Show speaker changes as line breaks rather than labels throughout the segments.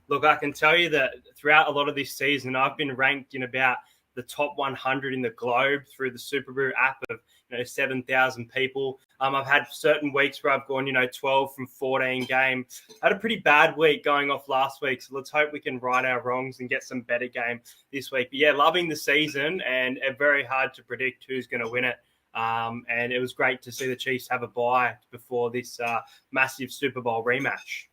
Look, I can tell you that throughout a lot of this season, I've been ranked in about the top 100 in the globe through the SuperBrew app of 7,000 people. I've had certain weeks where I've gone 12 from 14 games. I had a pretty bad week going off last week, so let's hope we can right our wrongs and get some better game this week. But yeah, loving the season and very hard to predict who's going to win it. And it was great to see the Chiefs have a bye before this massive Super Bowl rematch.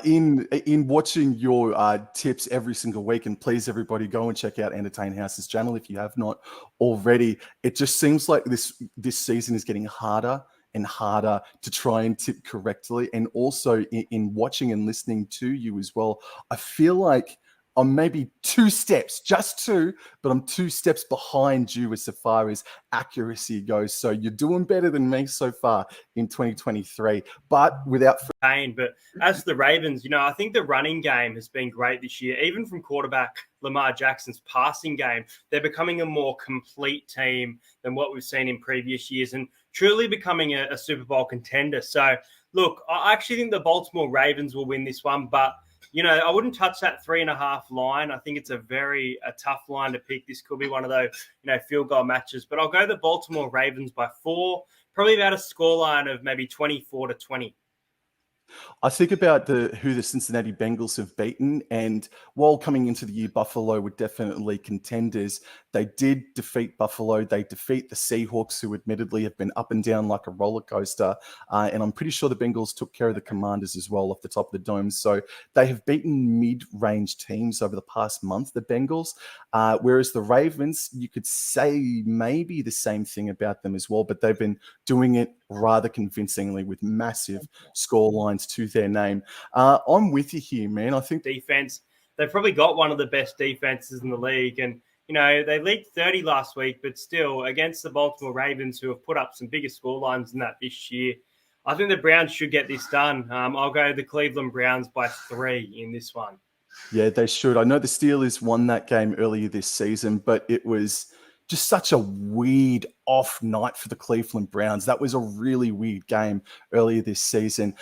In watching your tips every single week, and please everybody go and check out Entertain House's channel if you have not already. It just seems like this season is getting harder and harder to try and tip correctly. And also in watching and listening to you as well, I feel like I'm maybe 2 steps, just 2, but I'm 2 steps behind you as far as accuracy goes. So you're doing better than me so far in 2023, but without
pain. But as for the Ravens, I think the running game has been great this year, even from quarterback Lamar Jackson's passing game. They're becoming a more complete team than what we've seen in previous years and truly becoming a Super Bowl contender. So look, I actually think the Baltimore Ravens will win this one, but I wouldn't touch that 3.5 line. I think it's a tough line to pick. This could be one of those, field goal matches. But I'll go the Baltimore Ravens by 4, probably about a scoreline of maybe 24-20.
I think about who the Cincinnati Bengals have beaten, and while coming into the year, Buffalo were definitely contenders. They did defeat Buffalo. They defeat the Seahawks, who admittedly have been up and down like a roller coaster. And I'm pretty sure the Bengals took care of the Commanders as well off the top of the dome. So they have beaten mid-range teams over the past month, the Bengals. Whereas the Ravens, you could say maybe the same thing about them as well, but they've been doing it rather convincingly with massive score lines to their name. I'm with you here, man. I think
defense, they've probably got one of the best defenses in the league. And, they leaked 30 last week, but still against the Baltimore Ravens, who have put up some bigger score lines than that this year, I think the Browns should get this done. I'll go the Cleveland Browns by 3 in this one.
Yeah, they should. I know the Steelers won that game earlier this season, but it was just such a weird off night for the Cleveland Browns. That was a really weird game earlier this season.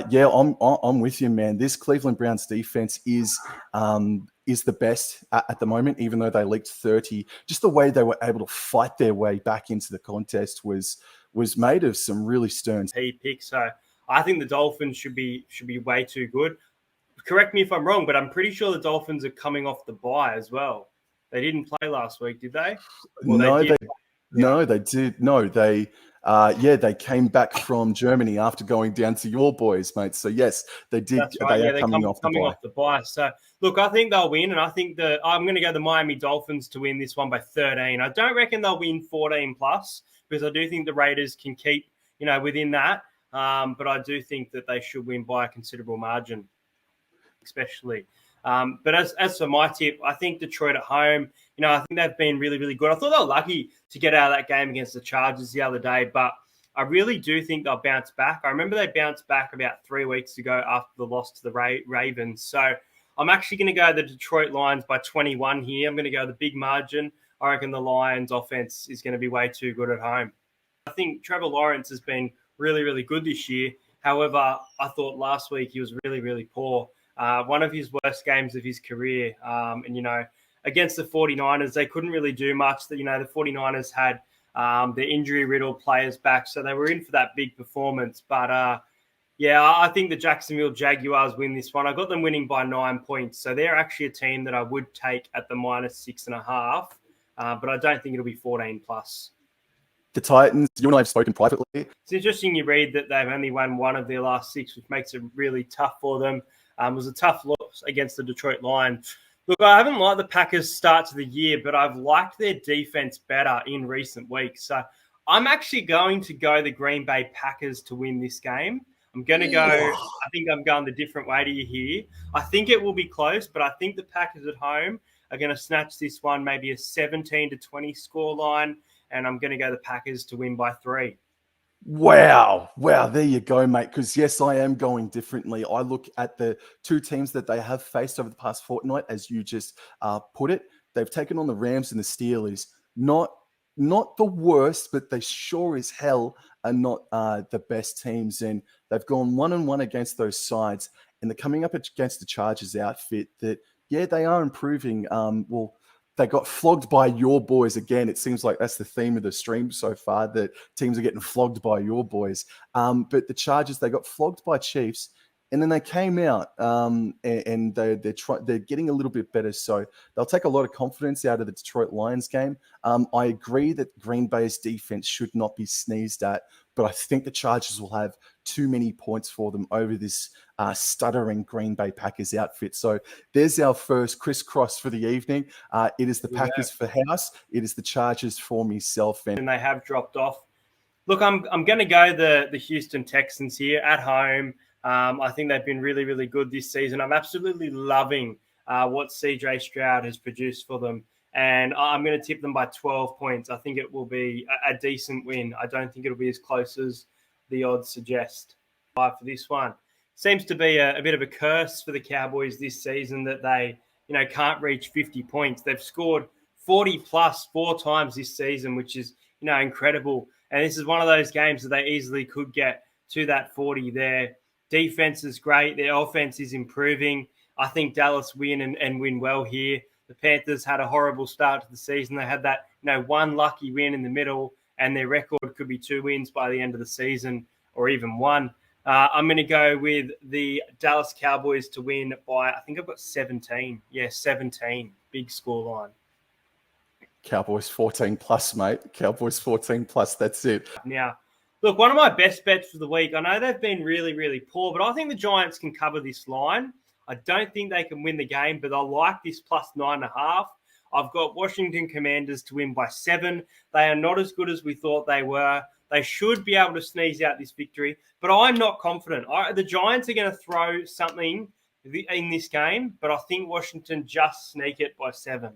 Yeah, I'm with you, man. This Cleveland Browns defense is the best at the moment, even though they leaked 30. Just the way they were able to fight their way back into the contest was made of some really stern
pick. So I think the Dolphins should be way too good. Correct me if I'm wrong, but I'm pretty sure the Dolphins are coming off the bye as well. They didn't play last week, did they?
Well, they did. No, they came back from Germany after going down to your boys, mate. So yes, they did.
That's right. They're coming off the bye. So look, I think they'll win, and I think I'm going to go the Miami Dolphins to win this one by 13. I don't reckon they'll win 14 plus because I do think the Raiders can keep within that. But I do think that they should win by a considerable margin, especially. But as for my tip, I think Detroit at home, I think they've been really, really good. I thought they were lucky to get out of that game against the Chargers the other day, but I really do think they'll bounce back. I remember they bounced back about 3 weeks ago after the loss to the Ravens. So I'm actually going to go the Detroit Lions by 21 here. I'm going to go the big margin. I reckon the Lions offense is going to be way too good at home. I think Trevor Lawrence has been really, really good this year. However, I thought last week he was really, really poor. One of his worst games of his career. And, against the 49ers, they couldn't really do much. The 49ers had the injury-riddled players back, so they were in for that big performance. But, I think the Jacksonville Jaguars win this one. I got them winning by 9 points. So they're actually a team that I would take at the -6.5. But I don't think it'll be 14 plus.
The Titans, you and I have spoken privately.
It's interesting you read that they've only won 1 of their last 6, which makes it really tough for them. It was a tough loss against the Detroit Lions. Look, I haven't liked the Packers' start to the year, but I've liked their defense better in recent weeks. So I'm actually going to go the Green Bay Packers to win this game. I'm going to go, I think I'm going the different way to you here. I think it will be close, but I think the Packers at home are going to snatch this one, maybe a 17-20 scoreline, and I'm going to go the Packers to win by 3.
Wow. There you go, mate. Because yes, I am going differently. I look at the 2 teams that they have faced over the past fortnight, as you just put it. They've taken on the Rams and the Steelers. Not the worst, but they sure as hell are not the best teams. And they've gone 1-1 against those sides. and they're coming up against the Chargers outfit that, yeah, they are improving. Well, they got flogged by your boys again. It seems like that's the theme of the stream so far, that teams are getting flogged by your boys. But the Chargers, they got flogged by Chiefs, and then they came out and they're getting a little bit better. So they'll take a lot of confidence out of the Detroit Lions game. I agree that Green Bay's defense should not be sneezed at, but I think the Chargers will have too many points for them over this stuttering Green Bay Packers outfit. So there's our first crisscross for the evening. It is the Packers for House. It is the Chargers for myself.
And they have dropped off. Look, I'm going to go the Houston Texans here at home. I think they've been really, really good this season. I'm absolutely loving what CJ Stroud has produced for them. And I'm going to tip them by 12 points. I think it will be a decent win. I don't think it'll be as close as the odds suggest. For this one, seems to be a bit of a curse for the Cowboys this season that they, can't reach 50 points. They've scored 40 plus 4 times this season, which is, incredible. And this is one of those games that they easily could get to that 40 there. Defense is great. Their offense is improving. I think Dallas win and win well here. The Panthers had a horrible start to the season. They had that, one lucky win in the middle, and their record could be 2 wins by the end of the season, or even 1. I'm going to go with the Dallas Cowboys to win by, I think I've got 17. Yeah, 17. Big scoreline.
Cowboys 14 plus, mate. Cowboys 14 plus. That's it.
Now, look, one of my best bets for the week, I know they've been really, really poor, but I think the Giants can cover this line. I don't think they can win the game, but I like this plus 9.5. I've got Washington Commanders to win by 7. They are not as good as we thought they were. They should be able to sneeze out this victory, but I'm not confident. The Giants are going to throw something in this game, but I think Washington just sneak it by 7.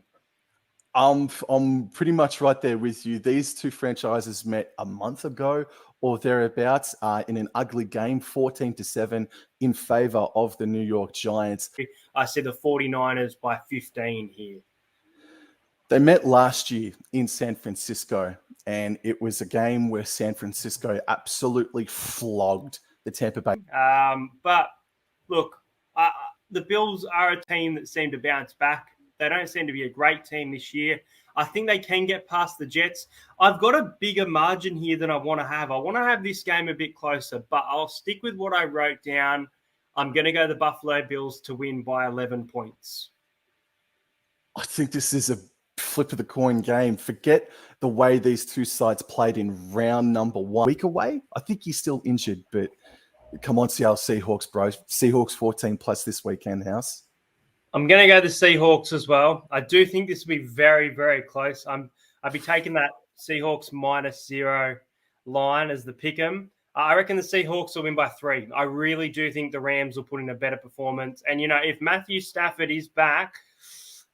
I'm pretty much right there with you. These two franchises met a month ago or thereabouts in an ugly game, 14-7 in favor of the New York Giants.
I said the 49ers by 15 here.
They met last year in San Francisco, and it was a game where San Francisco absolutely flogged the Tampa Bay.
But look, the Bills are a team that seem to bounce back. They don't seem to be a great team this year. I think they can get past the Jets. I've got a bigger margin here than I want to have. I want to have this game a bit closer, but I'll stick with what I wrote down. I'm going to go the Buffalo Bills to win by 11 points.
I think this is a flip of the coin game. Forget the way these two sides played in round number 1. Week away? I think he's still injured, but come on, Seattle Seahawks, bro. Seahawks 14 plus this weekend, House.
I'm going to go the Seahawks as well. I do think this will be very, very close. I'd be taking that Seahawks -0 line as the pick'em. I reckon the Seahawks will win by 3. I really do think the Rams will put in a better performance. And, if Matthew Stafford is back,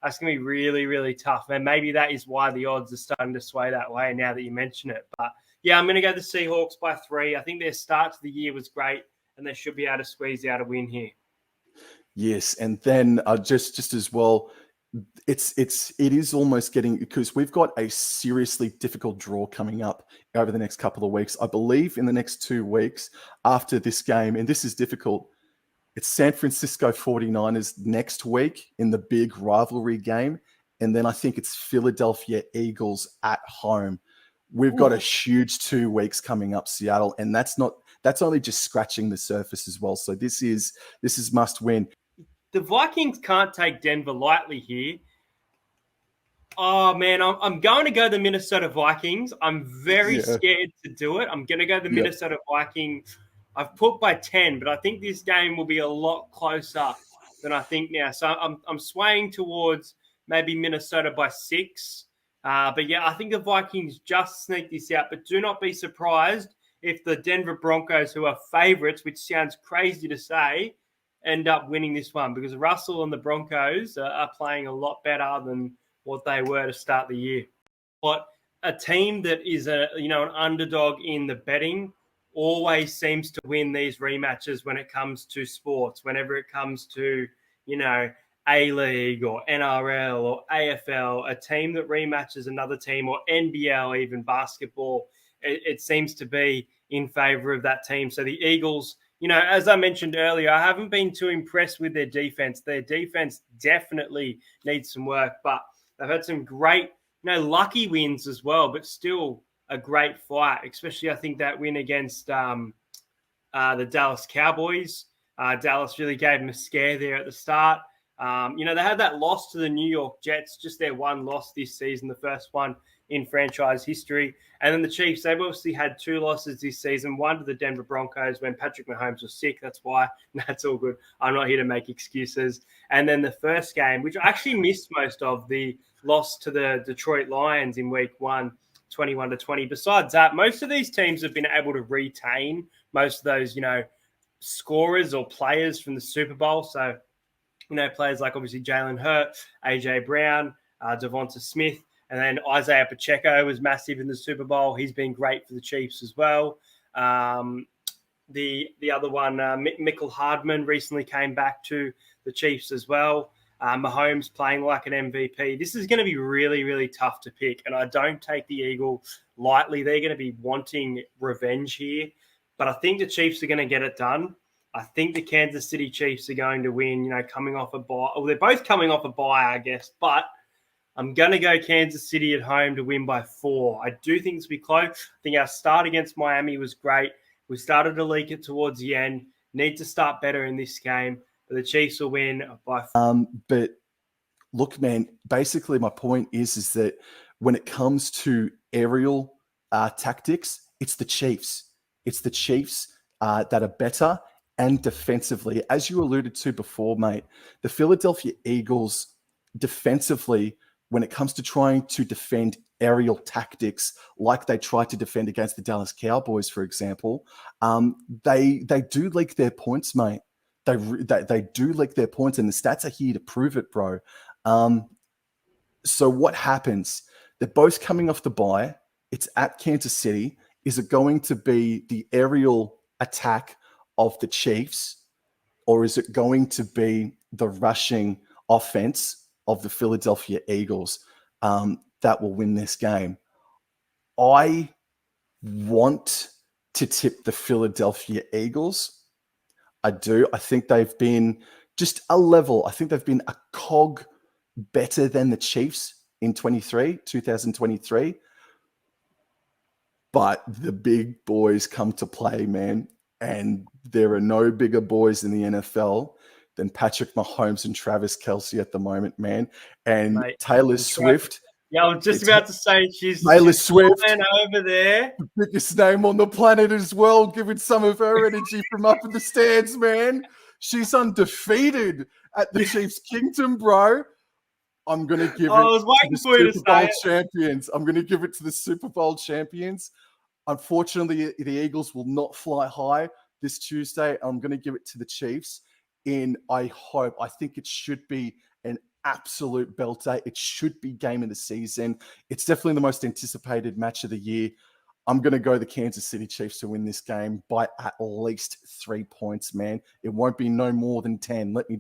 that's going to be really, really tough. And maybe that is why the odds are starting to sway that way now that you mention it. But, yeah, I'm going to go the Seahawks by 3. I think their start to the year was great, and they should be able to squeeze out a win here.
Yes, and then just as well, it is almost getting, because we've got a seriously difficult draw coming up over the next couple of weeks. I believe in the next 2 weeks after this game, and this is difficult. It's San Francisco 49ers next week in the big rivalry game, and then I think it's Philadelphia Eagles at home. We've got a huge 2 weeks coming up, Seattle, and that's only just scratching the surface as well. So this is must win.
The Vikings can't take Denver lightly here. Oh, man, I'm going to go the Minnesota Vikings. I'm very scared to do it. I'm going to go the Minnesota Vikings. I've put by 10, but I think this game will be a lot closer than I think now. So I'm swaying towards maybe Minnesota by 6. But, yeah, I think the Vikings just sneak this out. But do not be surprised if the Denver Broncos, who are favorites, which sounds crazy to say, end up winning this one, because Russell and the Broncos are playing a lot better than what they were to start the year. But a team that is an underdog in the betting always seems to win these rematches when it comes to sports, whenever it comes to, A-League or NRL or AFL, a team that rematches another team, or NBL, even basketball, it seems to be in favor of that team. So the Eagles as I mentioned earlier, I haven't been too impressed with their defense. Their defense definitely needs some work, but they've had some great, lucky wins as well, but still a great fight, especially I think that win against the Dallas Cowboys. Dallas really gave them a scare there at the start. They had that loss to the New York Jets, just their one loss this season, the first one in franchise history. And then the Chiefs, they've obviously had 2 losses this season, one to the Denver Broncos when Patrick Mahomes was sick. That's why. That's all good. I'm not here to make excuses. And then the first game, which I actually missed most of, the loss to the Detroit Lions in week 1, 21-20. Besides that, most of these teams have been able to retain most of those, scorers or players from the Super Bowl. So, players like obviously Jalen Hurts, AJ Brown, Devonta Smith, and then Isaiah Pacheco was massive in the Super Bowl. He's been great for the Chiefs as well. The other one, Michael Hardman, recently came back to the Chiefs as well. Mahomes playing like an MVP. This is going to be really, really tough to pick, and I don't take the Eagles lightly. They're going to be wanting revenge here, but I think the Chiefs are going to get it done. I think the Kansas City Chiefs are going to win, coming off a bye. Well, they're both coming off a bye, I guess, but I'm going to go Kansas City at home to win by 4. I do think it's be close. I think our start against Miami was great. We started to leak it towards the end. Need to start better in this game, but the Chiefs will win by 4.
But look, man, basically my point is that when it comes to aerial tactics, it's the Chiefs. It's the Chiefs that are better. And defensively, as you alluded to before, mate, the Philadelphia Eagles defensively, when it comes to trying to defend aerial tactics, like they tried to defend against the Dallas Cowboys, for example, they do leak their points, mate. They do leak their points, and the stats are here to prove it, bro. So what happens? They're both coming off the bye. It's at Kansas City. Is it going to be the aerial attack of the Chiefs, or is it going to be the rushing offense of the Philadelphia Eagles that will win this game? I want to tip the Philadelphia Eagles. I do. I think they've been just a level. I think they've been a cog better than the Chiefs in 2023. But the big boys come to play, man. And there are no bigger boys in the NFL than Patrick Mahomes and Travis Kelce at the moment, man. And mate, Taylor Swift.
Yeah, I was just about to say she's
Swift
over there.
The biggest name on the planet as well, giving some of her energy from up in the stands, man. She's undefeated at the Chiefs' Kingdom, bro. I'm going to give it to the Super Bowl champions. I'm going to give it to the Super Bowl champions. Unfortunately, the Eagles will not fly high this Tuesday. I'm going to give it to the Chiefs. I think it should be an absolute belter. It should be game of the season. It's definitely the most anticipated match of the year. I'm going to go the Kansas City Chiefs to win this game by at least 3 points, man. It won't be no more than 10. Let me